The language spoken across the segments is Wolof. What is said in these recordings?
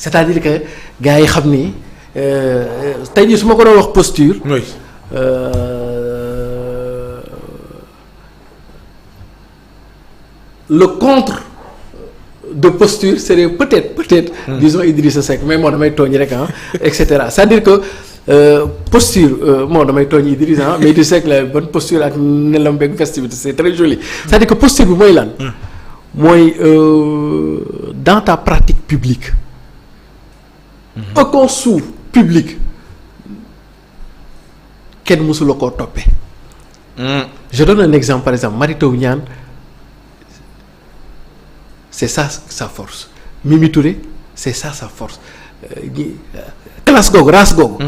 c'est-à-dire que gars yi xam ni tey jii su ma ko doon wax posture. oui. Le contre de posture serait peut-être disons Idrissa Seck mais moo damay tooñ rek et cetera c'est-à-dire que posture moo damay tooñ Idrissa mais Idrissa Seck la bonne posture ak nelam beeg festivité c'est très joli c'est-à-dire que posture bi mooy lan mooy dans ta pratique publique aucun sou public kenn mësula koo toppee je donne un exemple par exemple Mary Teuw Niane c'est ça sa force Mimi Touré c'est ça sa force classe googu race googu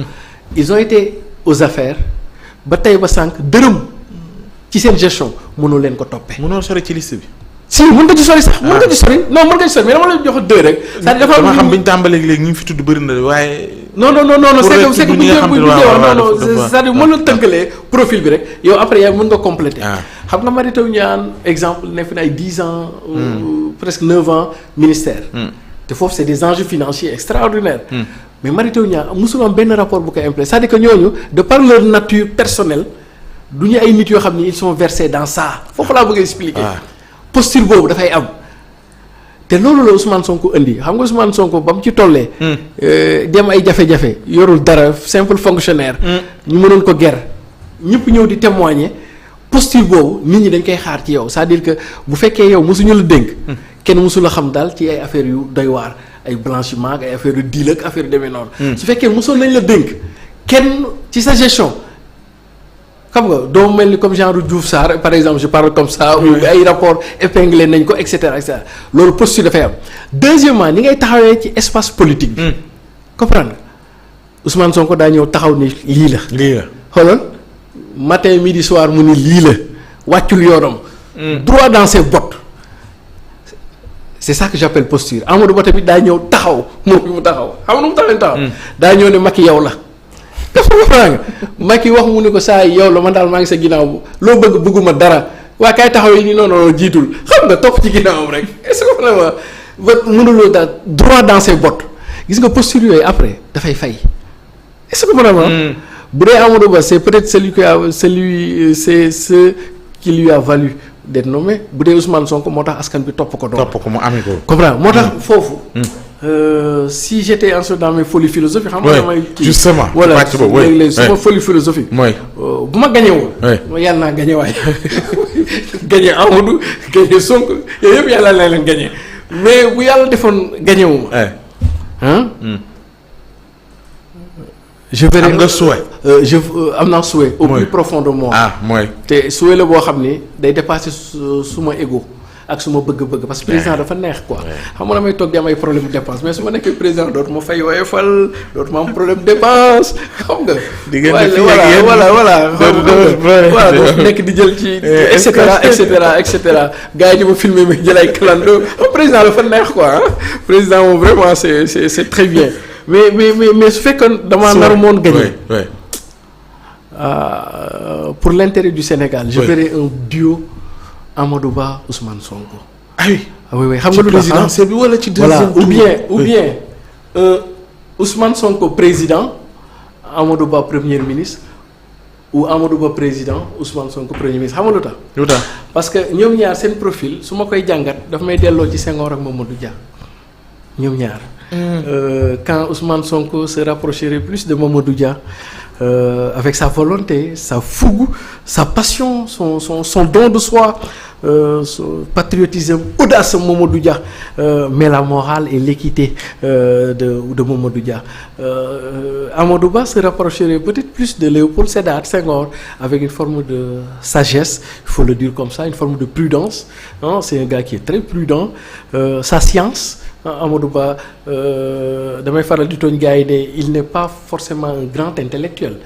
ils ont été aux affaires ba tey ba sànq dërëm ci seen gestion mënoo leen ko toppee. mënoo sori ci liste bi. si mën nga ci sori sax. mën nga ci sori non mën nga ci sori mais dama la jox deux rek. c'est-à-dire dafa dama xam bi ñu tàmbalee léegi ñu ngi fi tudd bëri na waaye. non c'est que bu c'est-à-dire mën la tënkalee profil bi rek yow après yaa mën nga compléter. xam nga Mary Teuw Niane exemple ne fi na ay 10 ans. presque 9 ans ministère. te foofu c'est des enjeux financiers extraordinaires. mais Mary Teuw Niane mosul am benn rapport bu koy impliqué c'est-à-dire que ñooñu de par leur nature personnelle du ñu ay nit yoo xam ni ils sont versés dans ça foofu laa bëgg a expliquer. posture boobu dafay am te loolu la Ousmane Sonko indi xam nga Ousmane Sonko ba mu ci tollee. dem ay jafe-jafe yorul dara simple fonctionnaire. ñu mënoon ko ger ñëpp ñëw di témoigner posture boobu nit ñi dañ koy xaar ci yow c'est-à-dire que bu fekkee yow mosuñu la dénk. kenn mosu la xam daal ci ay affaires yu doy waar ay blanchiment ak ay affaires yu deal ak affaire yu demee noonu. su fekkee mosoon nañ la dénk kenn ci sa gestion. xam nga doo mel ni comme genre Diouf Sarr par exemple je parle comme ça. ou ay rapport épinglé nañ ko et cetera loolu posture dafay am. deuxièmement ni ngay taxawee ci espace politique bi. comprendre nga Ousmane Sonko daa ñëw taxaw ni lii la. xoolal matin midi soir mu ni lii la wàccul yoonam. droit dans ses bottes. c'est ça que j'appelle posture Amadou Ba tamit daa ñëw taxaw moom mu taxaw xam nga nu mu taxaw. daa ñëw ne Macky yow la. dafa nga Macky wax mu ni ko saa yow la man daal maa ngi sa ginnaaw loo bëgguma dara waa kay taxaw yi nii non jiitul xam nga topp ci ginnaawam rek est-ce que vraiment ba mënuloo daal droit dans ses bottes gis nga posture yooyu après dafay fay est-ce que vraiment. bu dee Amadou Ba c'est peut-être c'est ce qui lui a valu d'être nommé bu dee Ousmane Sonko moo tax askan bi topp ko doon. topp ko mu amee ko. comprends moo tax foofu. si j'étais un peu dans mes folies philosophiques. xam nga damay kii justement. voilà léeg-léeg su ma folie philosophique. mooy bu ma gagné woon. ma yàlla naa gagné waaye gagné Amadou gagné Sonko yooyu yëpp yàlla na leen gagné mais bu yàlla defoon gagné wu ma. je verrai am nga souhait. am naa souhait. au plus profond de moi. mooy. te souhait la boo xam ni day dépasser suma ego. ak su ma bëgg-bëgg parce que président dafa neex quoi. xam nga damay toog di am ay problème de dépense mais su ma nekkee président dootuma fay woyofal dootuma am problème dépense xam nga. diggante fii ak yéen voilà doo nekk di jël ci. et cetera gars yi di ma filmer mais jël ay calando président dafa neex quoi président moom vraiment c'est très bien mais su fekkoon damaa nar moon gagner. pour l'intérêt du Sénégal. je verrai un duo. Amadou Ba Ousmane Sonko. oui xam nga lu tax présidentielle bi wala ci deuxième tour ou bien Ousmane Sonko président Amadou Ba premier ministre ou Amadou Ba président Ousmane Sonko premier ministre xam nga lu tax. parce que ñoom ñaar seen profil su ma koy jàngat daf may delloo ci Senghor ak Mamadou Dia ñoom ñaar. Quand Ousmane Sonko se rapprocherait plus de Mamadou Dia. Avec sa volonté, sa fougue, sa passion, son don de soi, son patriotisme, audace Mamadou Dia, mais la morale et l'équité de Mamadou Dia. Amadou Ba se rapprocherait peut-être plus de Léopold Sédar Senghor avec une forme de sagesse, il faut le dire comme ça, une forme de prudence. Non, c'est un gars qui est très prudent. Sa science. Amadou Ba damay faral di tooñ gars yi ne il n'est pas forcément un grand intellectuel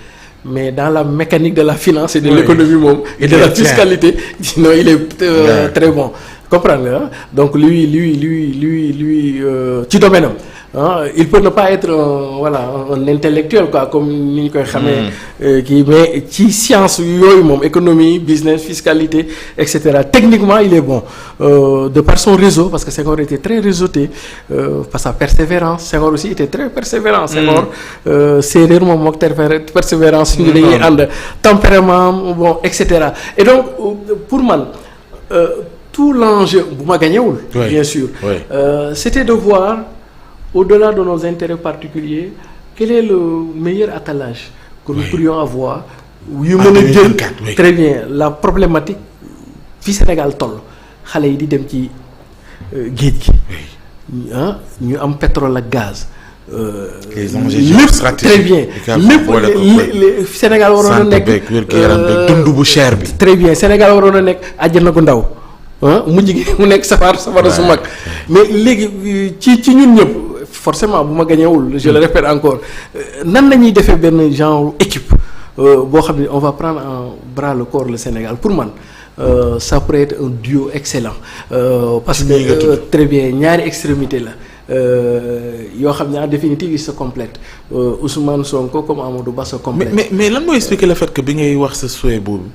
mais dans la mécanique de la finance et de l'économie moom et de la fiscalité sinon il est très bon comprendre nga donc lui ci domaine am il peut ne pas être un intellectuel quoi comme ni ñu koy xamee mais ci science yooyu moom économie business fiscalité et cetera techniquement il est bon de par son réseau parce que Senghor était très réseauté par sa persévérance Senghor aussi était très persévérant Senghor séeréer moom mook persévérance ñu dañuy ànd tempérament bon et cetera et donc pour man tout l'enjeu bu ma gañewul bien sûr c'était de voir au-delà de nos intérêts particuliers quel est le meilleur attelage que nous pourrions avoir yu mën a jël très bien la problématique fi Sénégal toll xale yi di dem ci géej gi ñu am pétrole ak gaz les enjeux stratégiques très bien lépp Sénégal waroon a nekk dund bu cher bi très bien Sénégal waroon a nekk àjjana gu ndaw mujj gi mu nekk safara su mag mais léegi ci ñun ñëpp forcément bu ma gañewul je le répète encore nan la ñuy defee benn genre équipe boo xam ne on va prendre en bras le corps le Sénégal pour man ça pourrait être un duo excellent parce que très bien ñaari extrémité la yoo xam ne en définitive il se complète Ousmane Sonko comme Amadou Ba se complète. mais lan mooy expliquer le fait que bi ngay wax sa souhait boobu.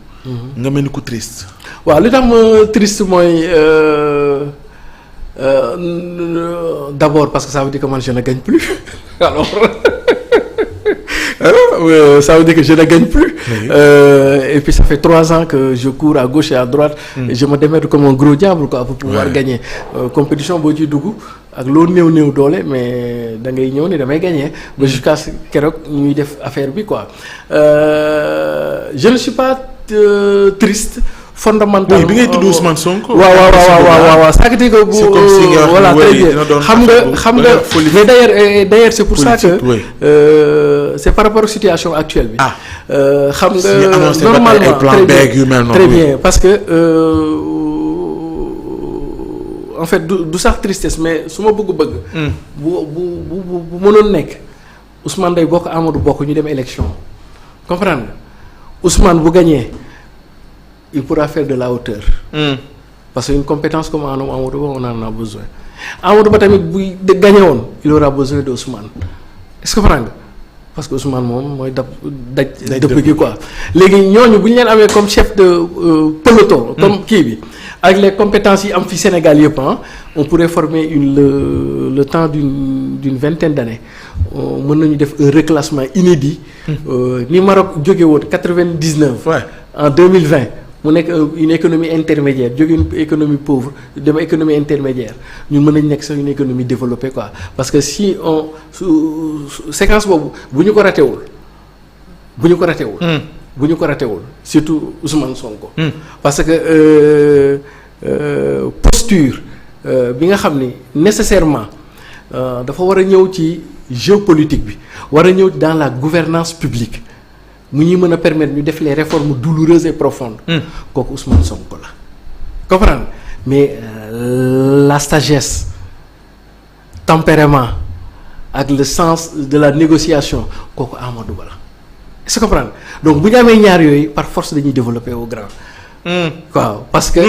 nga mel ni ku triste. waaw li tax ma triste mooy d'abord parce que ça veut dire que man je ne gagne plus alors ça veut dire que je ne gagne plus et puis ça fait 3 ans que je cours à gauche et à droite et je me démerde comme un gros diable quoi pour pouvoir gagner compétition boo ciy dugg ak loo néew doole mais da ngay ñëw ne damay gagner ba jusqu'à keroog ñuy def affaire bi quoi je ne suis pas triste fondamentalement bi ngay tudd Ousmane Sonko. waaw ça veut dire que bu voilà très bien xam nga mais d'ailleurs c'est pour ça que c'est par rapport aux situation actuelle bi. xam nga normalement très bien parce que en fait du sax tristesse mais su ma bëgg. bu mënoon nekk Ousmane day bokk Amadou bokk ñu dem élection comprendre nga Ousmane bu gagné. Il pourra faire de la hauteur. Parce qu'une compétence comme Amadou Ba on en a besoin. Amadou Ba tamit buy gagné woon il aura besoin de Ousmane est-ce que comprends nga parce que Ousmane moom mooy daj dëpp gi quoi. léegi ñooñu bu ñu leen amee comme chef de peloton. comme kii bi avec les compétences yi am fi Sénégal yëpp on pourrait former le temps d'une vingtaine d'années mën nañu def un reclassement inédit. ni Maroc jóge woon 99. en 2020. mu nekk une économie intermédiaire jóge une économie pauvre dem économie intermédiaire ñun mën nañ nekk sax une économie développée quoi parce que si on séquence boobu bu ñu ko ratewul surtout Ousmane Sonko. parce que posture bi nga xam ni nécessairement dafa war a ñëw ci géopolitique bi war a ñëw dans la gouvernance publique mu ñuy mën a permettre ñu def les réformes douloureuses et profondes. kooku Ousmane Sonko la. comprendre mais la sagesse tempérament ak le sens de la négociation kooku Amadou Ba la est-ce que comprendre donc bu ñu amee ñaar yooyu par force dañuy développer au grand. waaw parce que.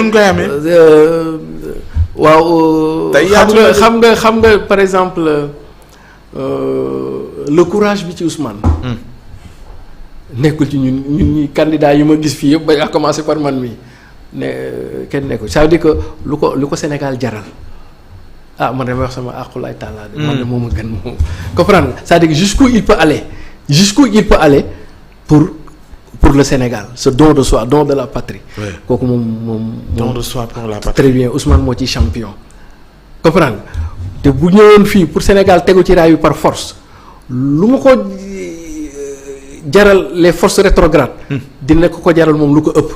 waaw. xam nga par exemple le courage bi ci Ousmane. nekkul ci ñun ñi candidat yi ma gis fii yëpp ba commencer par man mi ne kenn nekkul ça veut dire que lu ko Sénégal jaral man damay wax sama aqulaay tàllaa de man de moom a gën moom comprendre nga c'est-à-dire que jusqu'où il peut aller pour le Sénégal ce don de soi don de la patrie kooku moom don de soi pour la patrie très bien Ousmane moo ci champion comprendre nga te bu ñëwoon fii pour Sénégal tegu ci raay bi par force lu ma ko jaral les forces rétrogrades dina ko jaral moom lu ko ëpp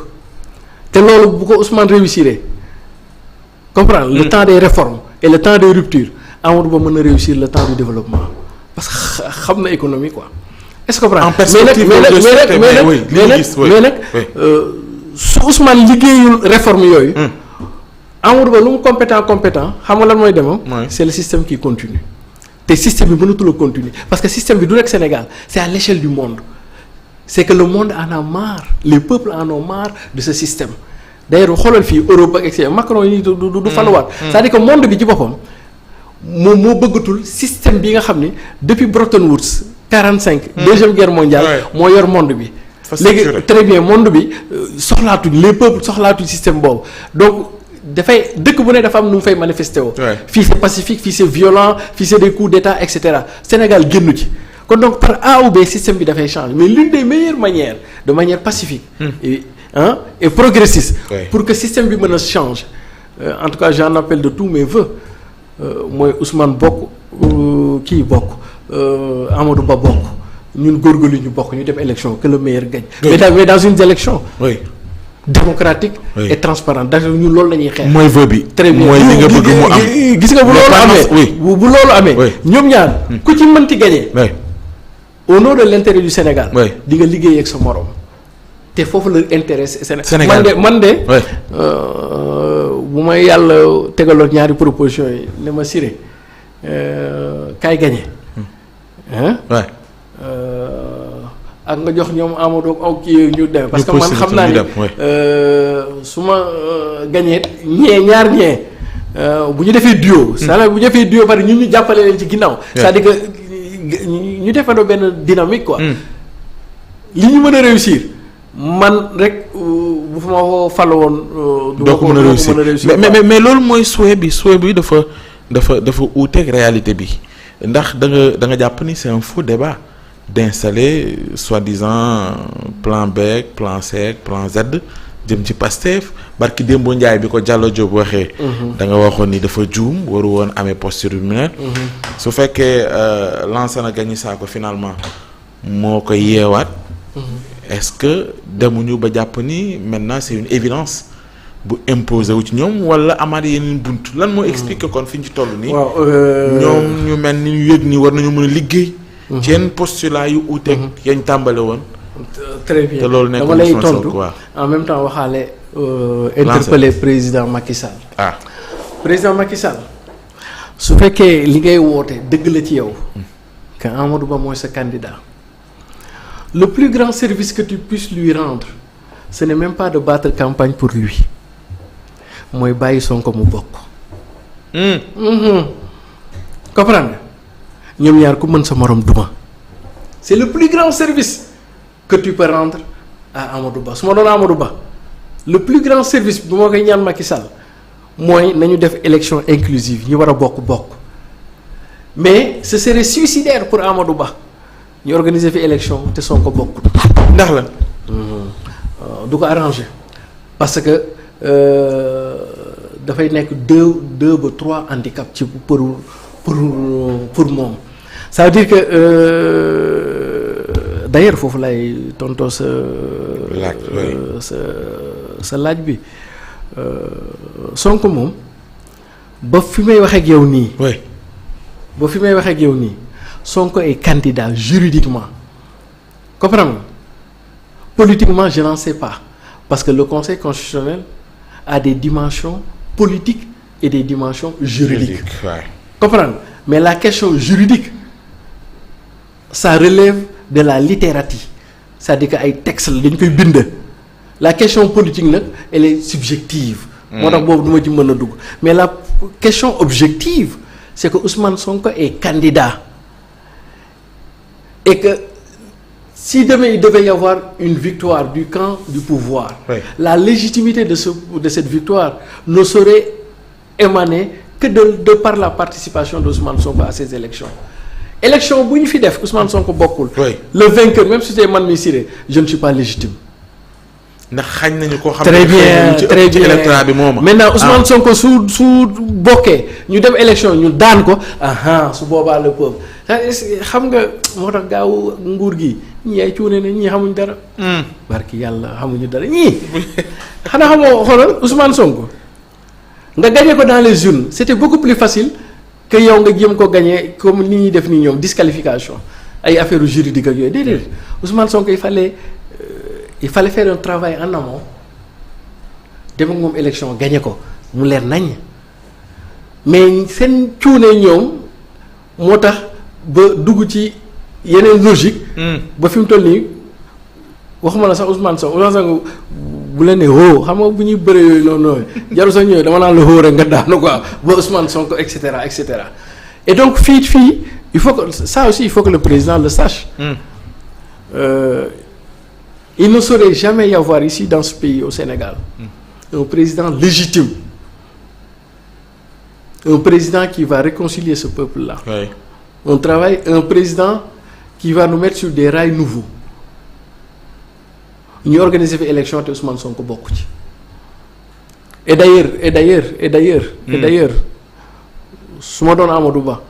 te loolu bu ko Ousmane réussir comprendre le temps des réformes et le temps des ruptures Amadou Ba mën na réussir le temps du développement parce que xam na économie quoi est-ce que comprendre mais nag su Ousmane liggéeyul réforme yooyu Amadou Ba lu mu compétent xam nga lan mooy demam c'est le système qui continue te système bi mënatul a continuer parce que système bi du rek Sénégal c'est à l'échelle du monde c'est que le monde en a marre les peuples en ont marre de ce système d'ailleurs xoolal fii Europe ak etc Macron yi du faluwaat c'est-à-dire que monde bi ci boppam moom moo bëggatul système bi nga xam ni depuis Bretton Woods 45. deuxième guerre mondiale. moo yor monde bi. léegi très bien monde bi soxlaatuñ les peuples soxlaatuñ système boobu donc dafay dëkk bu ne dafa am nu mu fay manifester woo. fii c'est pacifique fii c'est violent fii c'est des coups d'état et cetera Sénégal génnu ci kon donc par A ou B système bi dafay changer mais l'une des meilleures manières de manière pacifique. et progressiste. pour que système bi mën a changer en tout cas j'en appelle de tous mes vœux mooy Ousmane bokk kii bokk Amadou Ba bokk. ñun góorgóorlu ñu bokk ñu dem élection que le meilleur gagne. mais dans une élection. démocratique. et transparente ndax ñun loolu la ñuy xeex. mooy vœu bi. très bien mooy li nga bëgg mu am. gis nga bu loolu amee bu loolu amee. ñoom ñaar ku ci mënti gagné. au nom de l'intérêt du Sénégal. di nga liggéey ak sa morom. te foofu la intérêt Sénégal man de bu may yàlla tegaloon ñaari propositions yi ne ma Siré kaay gagné. ak nga jox ñoom Amadou ak kii ñu dem parce que man xam naa ni su ma gañee ñaar bu ñu defee duo c'est-à-dire bu ñu defee duo bari ñun ñu jàppale leen ci ginnaaw c'est-à-dire que ñu defandoo benn dynamique quoi li ñu mën a réussir man rek bu fa ma fal woon doo ko mën a réussir mais loolu mooy souhait bi dafa uuteeg réalité bi ndax da nga jàpp ni c'est un faux débat d'installer soi-disant plan B plan C plan Z jëm ci Pastef barki Dembo Ndiaye bi ko Diallo Diop waxee. da nga waxoon ni dafa juum waru woon amee posture bi mu ne. su fekkee Lansana Gagny Sakho finalement moo ko yeewaat. est-ce que demuñu ba jàpp ni maintenant c'est une évidence bu imposé wu ci ñoom wala amaat yeneen bunt lan moo expliquer kon fi ñu ci toll nii. ñoom ñu mel ni ñu yëg ni war nañu mën a liggéey. ci yenn postulat yu uuteeg yañ tàmbale woon. très bien te loolu nekk dama lay tontu en même temps waxaale interpeller président Macky Sall. président Macky Sall su fekkee li ngay woote dëgg la ci yow. que Amadou Ba mooy sa candidat. le plus grand service que tu puisses lui rendre ce n'est même pas de battre campagne pour lui mooy bàyyi Sonko mu bokk. comprendre nga ñoom ñaar ku mën sa morom duma c'est le plus grand service que tu peux rendre à Amadou Ba su ma doon Amadou Ba le plus grand service bi moo koy ñaan Macky Sall mooy nañu def élection inclusive ñi war a bokk mais ce serait suicidaire pour Amadou Ba ñu organiser fi élection te Sonko bokkut. ndax la. du ko arranger parce que dafay nekk deux ba trois handicap ci pour moom ça veut dire que d'ailleurs foofu lay tontoo sa laaj bi Sonko moom ba fi may wax ak yow nii. ba fi may wax ak yow nii Sonko est candidat juridiquement comprendre politiquement je n'en sais pas parce que le Conseil constitutionnel a des dimensions politiques et des dimensions juridiques. comprendre mais la question juridique ça relève de la littérature c'est-à-dire que ay textes la dañ koy bind. la question politique nag elle est subjective. moo tax boobu du ma ci mën a dugg mais la question objective c'est que Ousmane Sonko est candidat et que si demain il devait y avoir une victoire du camp du pouvoir. La légitimité de cette victoire ne saurait émaner que de par la participation d'Ousmane Sonko à ces élections. élection bu ñu fi def Ousmane Sonko bokkul. le vainqueur même si c'est man mi Siré je ne suis pas légitime. ndax xañ nañu koo xam très bien très bien électorat bi moom maintenant Ousmane Sonko su bokkee ñu dem élection ñu daan ko su boobaa le peuple xam nga moo tax gaaw nguur gi ñii ay cuune ne ñii xamuñ dara. barki yàlla xamuñu dara ñii xanaa xamoo xoolal Ousmane Sonko nga gagné ko dans les urnes c'était beaucoup plus facile que yow nga jéem ko gagné comme ni ñuy def nii ñoom disqualification ay affaires juridiques ak yooyu déedéet Ousmane Sonko il fallait faire un travail en amont dem ak moom élection gagné ko mu leer nañ mais seen cuune ñoom moo tax ba dugg ci yeneen logique. ba fi mu toll nii waxuma la sax Ousmane Sonko bu leen ne xam nga bu ñuy bëree yooyu noonu jarul sax ñëwee dama naan la rek nga daanu quoi ba Ousmane Sonko et cetera et donc fii il faut que ça aussi il faut que le président le sache. Il ne saurait jamais y avoir ici dans ce pays au Sénégal un président légitime, un président qui va réconcilier ce peuple-là. Oui. Un président qui va nous mettre sur des rails nouveaux. Ñu organiser fi élection te Ousmane Sonko bokk ci. Et d'ailleurs su ma doon Amadou Ba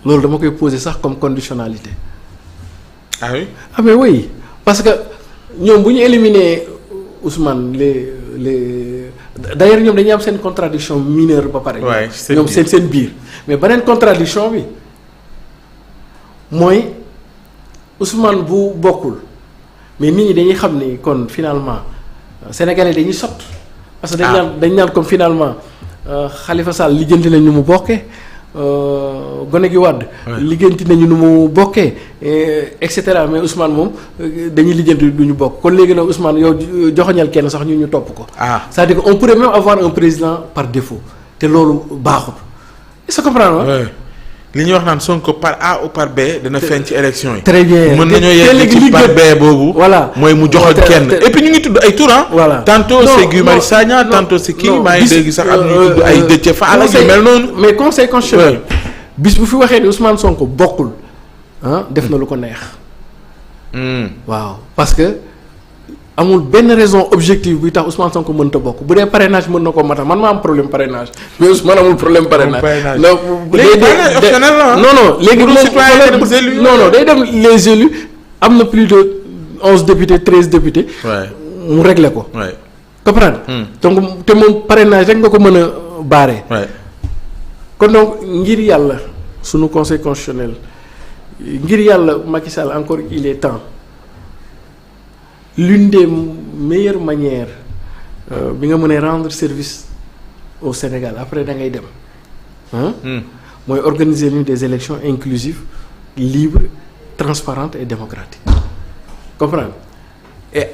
loolu dama koy poser sax comme conditionnalité. Ah oui. Ah mais oui parce que ñoom bu ñu éliminer Ousmane d'ailleurs ñoom dañuy am seen contradiction mineure ba pare. waay ñoom seen biir. mais beneen contradiction bi mooy Ousmane bu bokkul mais nit ñi dañuy xam ni kon finalement sénégalais dañuy sot parce que dañ naan comme finalement Khalifa Sall lijjanti nañu mu bokkee gone gi Wade lijjanti nañu nu mu bokkee et cetera mais Ousmane moom dañuy lijjanti du ñu bokk kon léegi nag Ousmane yow joxoñal kenn sax ñu topp ko. C'est-à-dire que on pourrait même avoir un président par défaut te loolu baaxul est-ce que comprendre nga. li ñuy wax naan Sonko par A ou par B dana feeñ ci élection yi. très bien mën nañoo yegg ci par B boobu. voilà mooy mu joxoon kenn. et puis ñu ngi tudd ay tur voilà tantôt c'est Guy Marius Sagna tantôt c'est kii maa ngi dégg sax am ñu tudd ay Déthié Fall ak yu mel noonu. mais conseil constitutionnel bis bu fi waxee ni Ousmane Sonko bokkul def na lu ko neex. waaw parce que amul benn raison objective buy tax Ousmane Sonko mënta bokk bu dee parrainage mën na ko matal man maa am problème parrainage mais Ousmane amul problème parrainage. léegi parrainage optionnel la non léegi non day dem les élus am na plus de 11 députés 13 députés. mu réglé ko. comprendre. donc te moom parrainage rek nga ko mën a baaree. kon donc ngir yàlla sunu conseil constitutionnel ngir yàlla Macky Sall encore il est temps. L'une des meilleures manières bi nga mën a rendre service au Sénégal après da ngay dem mooy organiser des élections inclusives libres transparentes et démocratiques comprendre et